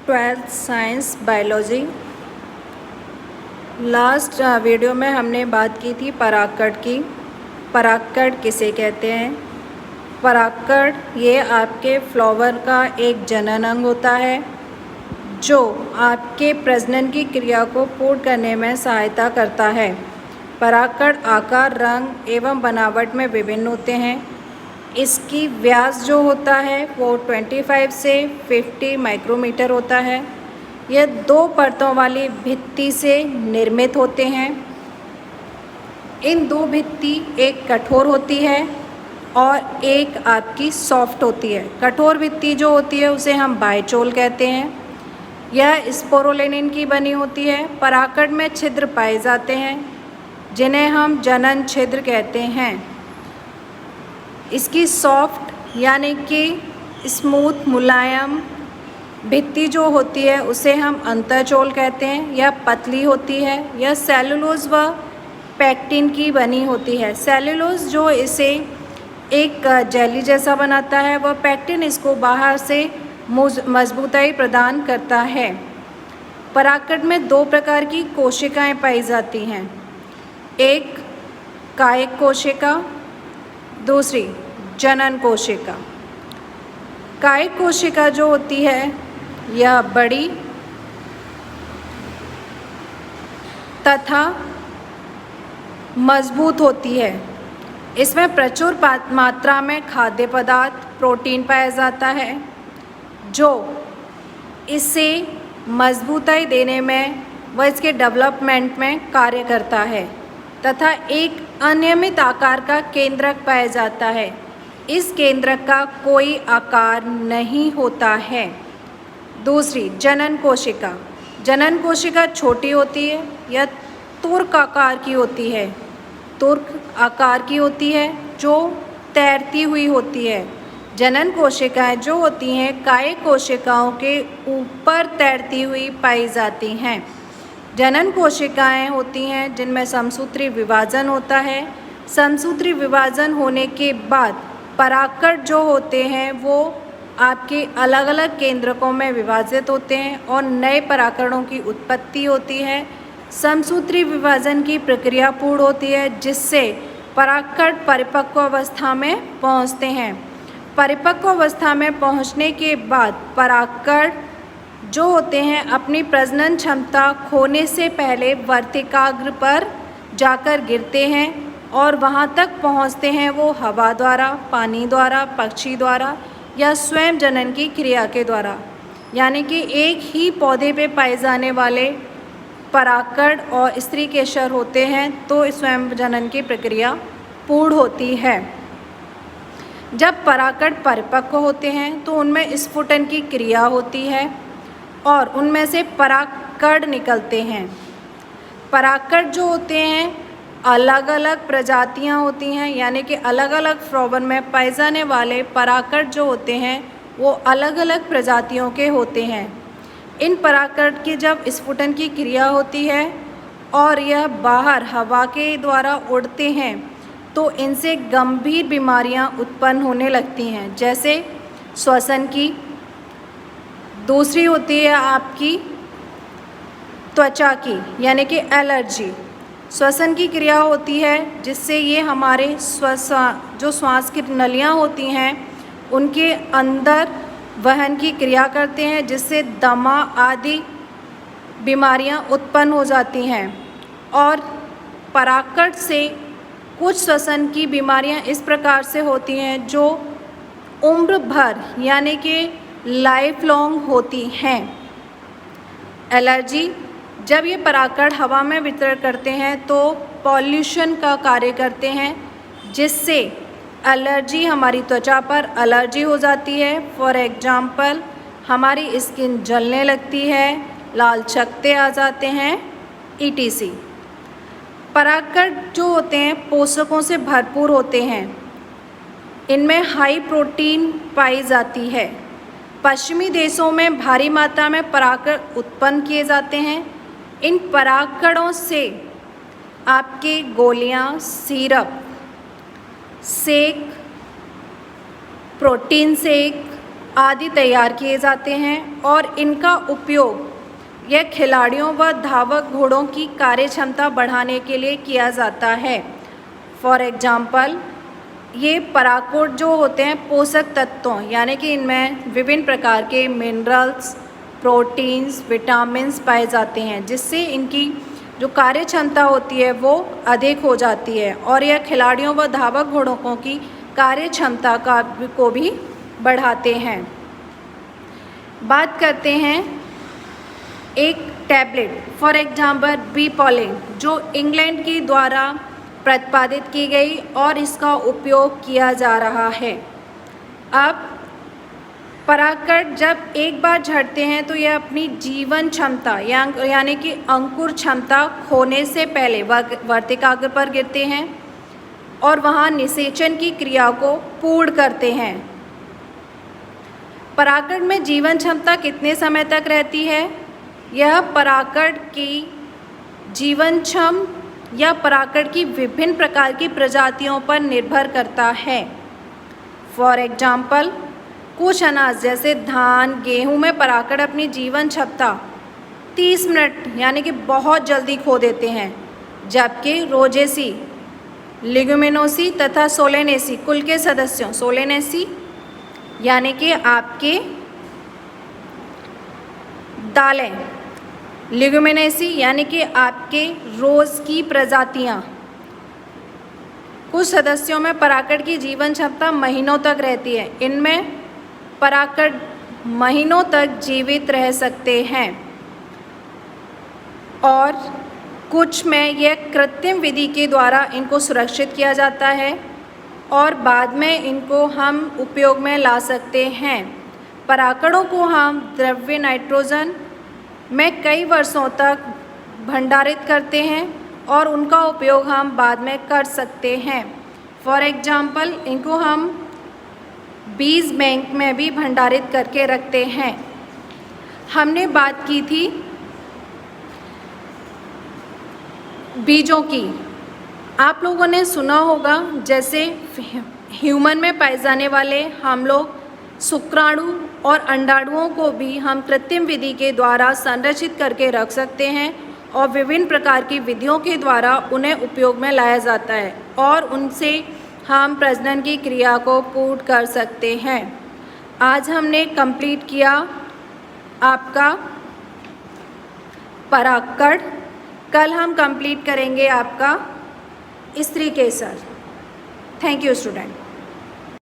Twelfth science biology. Last video में हमने बात की थी परागकण की। परागकण किसे कहते हैं? परागकण ये आपके फ्लावर का एक जनन अंग होता है जो आपके प्रजनन की क्रिया को पूर्ण करने में सहायता करता है। परागकण आकार, रंग एवं बनावट में विभिन्न होते हैं। इसकी व्यास जो होता है वो 25 से 50 माइक्रोमीटर होता है। यह 2 परतों वाली भित्ति से निर्मित होते हैं। इन 2 भित्ति एक कठोर होती है और एक आपकी सॉफ्ट होती है। कठोर भित्ति जो होती है उसे हम बायचोल कहते हैं। यह स्पोरोलेनिन की बनी होती है। परागकण में छिद्र पाए जाते हैं जिन्हें हम जनन छिद्र कहते हैं। इसकी सॉफ्ट यानी कि स्मूथ मुलायम भित्ति जो होती है उसे हम अंतःचोल कहते हैं। यह पतली होती है। यह सेलुलोज व पैक्टिन की बनी होती है। सेलुलोज जो इसे एक जेली जैसा बनाता है, वह पैक्टिन इसको बाहर से मजबूताई प्रदान करता है। परागकण में 2 प्रकार की कोशिकाएं पाई जाती हैं, एक कायिक कोशिका, दूसरी जनन कोशिका। कायिक कोशिका जो होती है यह बड़ी तथा मजबूत होती है। इसमें प्रचुर मात्रा में खाद्य पदार्थ, प्रोटीन पाया जाता है जो इसे मजबूताई देने में व इसके डेवलपमेंट में कार्य करता है तथा एक अनियमित आकार का केंद्रक पाया जाता है। इस केंद्रक का कोई आकार नहीं होता है। दूसरी जनन कोशिका। जनन कोशिका छोटी होती है। यह तुर्क आकार की होती है। तुर्क आकार की होती है जो तैरती हुई होती है। जनन कोशिकाएं जो होती हैं कायिक कोशिकाओं के ऊपर तैरती हुई पाई जाती हैं। जनन कोशिकाएं होती हैं जिनमें समसूत्री विभाजन होता है। समसूत्री विभाजन होने के बाद परागकण जो होते हैं वो आपके अलग अलग केंद्रकों में विभाजित होते हैं और नए परागकणों की उत्पत्ति होती है। समसूत्री विभाजन की प्रक्रिया पूर्ण होती है जिससे परागकण परिपक्व अवस्था में पहुंचते हैं। परिपक्व अवस्था में पहुंचने के बाद परागकण जो होते हैं अपनी प्रजनन क्षमता खोने से पहले वर्तिकाग्र पर जाकर गिरते हैं और वहां तक पहुंचते हैं वो हवा द्वारा, पानी द्वारा, पक्षी द्वारा या स्वयं जनन की क्रिया के द्वारा। यानी कि एक ही पौधे पे पाए जाने वाले परागकण और स्त्री केशर होते हैं तो स्वयं जनन की प्रक्रिया पूर्ण होती है। जब परागकण परिपक्व होते हैं तो उनमें स्फुटन की क्रिया होती है और उनमें से परागकण निकलते हैं। परागकण जो होते हैं अलग अलग प्रजातियां होती हैं, यानी कि अलग अलग फ्लावर में पाए जाने वाले परागकण जो होते हैं वो अलग अलग प्रजातियों के होते हैं। इन परागकण की जब स्फुटन की क्रिया होती है और यह बाहर हवा के द्वारा उड़ते हैं तो इनसे गंभीर बीमारियां उत्पन्न होने लगती हैं, जैसे श्वसन की। दूसरी होती है आपकी त्वचा की, यानी कि एलर्जी। श्वसन की क्रिया होती है जिससे ये हमारे जो श्वास की नलियाँ होती हैं उनके अंदर वहन की क्रिया करते हैं जिससे दमा आदि बीमारियां उत्पन्न हो जाती हैं। और परागकण से कुछ श्वसन की बीमारियां इस प्रकार से होती हैं जो उम्र भर यानी कि लाइफ लॉन्ग होती हैं। एलर्जी, जब ये परागकण हवा में वितरण करते हैं तो पॉल्यूशन का कार्य करते हैं जिससे एलर्जी, हमारी त्वचा पर एलर्जी हो जाती है। फॉर एग्जाम्पल हमारी स्किन जलने लगती है, लाल चकत्ते आ जाते हैं, ETC। परागकण जो होते हैं पोषकों से भरपूर होते हैं। इनमें हाई प्रोटीन पाई जाती है। पश्चिमी देशों में भारी मात्रा में परागकण उत्पन्न किए जाते हैं। इन परागकणों से आपके गोलियां, सिरप, शेक, प्रोटीन शेक आदि तैयार किए जाते हैं और इनका उपयोग यह खिलाड़ियों व धावक घोड़ों की कार्य क्षमता बढ़ाने के लिए किया जाता है। फॉर एग्जाम्पल, ये पराकोट जो होते हैं पोषक तत्वों, यानी कि इनमें विभिन्न प्रकार के मिनरल्स, प्रोटीन्स, विटामिन्स पाए जाते हैं, जिससे इनकी जो कार्य क्षमता होती है वो अधिक हो जाती है और यह खिलाड़ियों व धावक घोड़ों की कार्य क्षमता को भी बढ़ाते हैं। बात करते हैं एक टैबलेट, फॉर एग्जाम्पल बीपॉलिन, जो इंग्लैंड के द्वारा प्रतिपादित की गई और इसका उपयोग किया जा रहा है। अब पराकट जब एक बार झड़ते हैं तो यह अपनी जीवन क्षमता यानी कि अंकुर क्षमता खोने से पहले वर्तिकाग्र पर गिरते हैं और वहाँ निषेचन की क्रिया को पूर्ण करते हैं। पराकट में जीवन क्षमता कितने समय तक रहती है? यह पराकट की जीवन क्षम या पराकट की विभिन्न प्रकार की प्रजातियों पर निर्भर करता है। फॉर एग्जाम्पल, कुछ अनाज जैसे धान, गेहूं में पराकट अपनी जीवन क्षमता 30 मिनट यानी कि बहुत जल्दी खो देते हैं, जबकि रोजेसी, लिग्यूमिनोसी तथा सोलेनेसी कुल के सदस्यों, सोलेनेसी यानी कि आपके दालें, लिग्यूमिनेसी यानी कि आपके रोज़ की प्रजातियाँ, कुछ सदस्यों में पराकट की जीवन क्षमता महीनों तक रहती है। इनमें पराकट महीनों तक जीवित रह सकते हैं और कुछ में यह कृत्रिम विधि के द्वारा इनको सुरक्षित किया जाता है और बाद में इनको हम उपयोग में ला सकते हैं। पराकड़ों को हम द्रव्य नाइट्रोजन में कई वर्षों तक भंडारित करते हैं और उनका उपयोग हम बाद में कर सकते हैं। फॉर एग्जाम्पल, इनको हम बीज बैंक में भी भंडारित करके रखते हैं। हमने बात की थी बीजों की। आप लोगों ने सुना होगा जैसे ह्यूमन में पाए जाने वाले हम लोग शुक्राणु और अंडाणुओं को भी हम कृत्रिम विधि के द्वारा संरक्षित करके रख सकते हैं और विभिन्न प्रकार की विधियों के द्वारा उन्हें उपयोग में लाया जाता है और उनसे हम प्रजनन की क्रिया को पूर्ण कर सकते हैं। आज हमने कंप्लीट किया आपका पराकट। कल हम कंप्लीट करेंगे आपका स्त्री केसर। Thank you student.